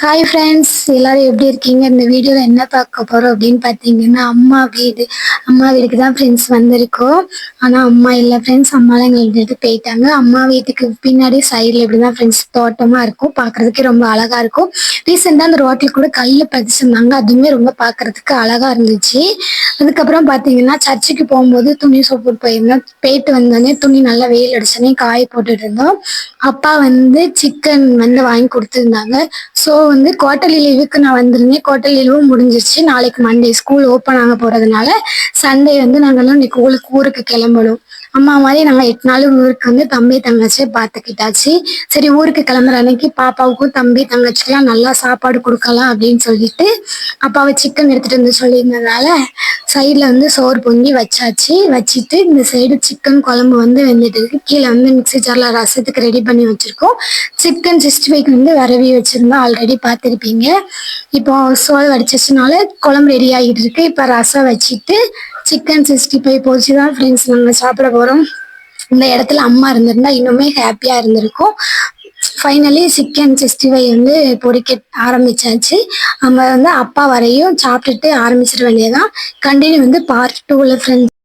Hi friends, எல்லாரும் எப்படி இருக்கீங்க? இந்த வீடியோவில் என்ன பார்க்க போகிறோம் அப்படின்னு பார்த்தீங்கன்னா, அம்மா வீட்டுக்கு தான் ஃப்ரெண்ட்ஸ் வந்திருக்கோம். ஆனால் அம்மா இல்லை ஃப்ரெண்ட்ஸ், அம்மாலாம் எங்களை விட்டுட்டு போயிட்டாங்க. அம்மா வீட்டுக்கு பின்னாடி சைடில் இப்படி தான் ஃப்ரெண்ட்ஸ் தோட்டமாக இருக்கும், பார்க்குறதுக்கே ரொம்ப அழகாக இருக்கும். ரீசெண்டாக அந்த ரோட்டில் கூட கல் பதிச்சிருந்தாங்க, அதுவுமே ரொம்ப பார்க்குறதுக்கு அழகாக இருந்துச்சு. அதுக்கப்புறம் பார்த்தீங்கன்னா, சர்ச்சுக்கு போகும்போது துணி சோப்பு போயிருந்தோம். போயிட்டு வந்தோடனே துணி நல்லா வெயில் அடிச்சோடனே காய போட்டுட்டு இருந்தோம். அப்பா சிக்கன் வாங்கி கொடுத்துருந்தாங்க. ஸோ குவார்ட்டர்லி லீவுக்கு நான் வந்திருந்தேன். குவார்ட்டர்லி லீவும் முடிஞ்சிருச்சு. நாளைக்கு மண்டே ஸ்கூல் ஓப்பன் ஆக போகிறதுனால சண்டே நாங்கள்லாம் இன்னைக்கு ஊருக்கு கிளம்பணும். அம்மா மாதிரி நாங்கள் 8 நாள் ஊருக்கு தம்பி தங்கச்சியை பார்த்துக்கிட்டாச்சு. சரி, ஊருக்கு கிளம்புற அன்னைக்கு பாப்பாவுக்கும் தம்பி தங்கச்சிக்கெல்லாம் நல்லா சாப்பாடு கொடுக்கலாம் அப்படின்னு சொல்லிட்டு அப்பாவை சிக்கன் எடுத்துகிட்டு வந்து சொல்லியிருந்ததுனால சைடில் சோறு பொங்கி வச்சாச்சு. வச்சுட்டு இந்த சைடு சிக்கன் குழம்பு வெந்துட்டு இருக்கு. கீழே மிக்ஸி ஜாரில் ரசத்துக்கு ரெடி பண்ணி வச்சுருக்கோம். சிக்கன் 65 வரவி வச்சுருந்தோம், ஆல்ரெடி பார்த்துருப்பீங்க. இப்போ சோறு வடிச்சதுனால குழம்பு ரெடி ஆகிட்டு இருக்கு. இப்போ ரசம் வச்சுட்டு சிக்கன் 65 போச்சு தான் ஃப்ரெண்ட்ஸ் நாங்கள் சாப்பிட போகிறோம். இந்த இடத்துல அம்மா இருந்திருந்தா இன்னுமே ஹாப்பியாக இருந்திருக்கும். ஃபைனலி சிக்கன் 65 பொரிக்க ஆரம்பிச்சாச்சு. நம்ம அப்பா வரையும் சாப்பிட்டுட்டு ஆரம்பிச்சிட வேண்டியதான். கண்டினியூ பார்ட் 2ல ஃப்ரெண்ட்ஸ்.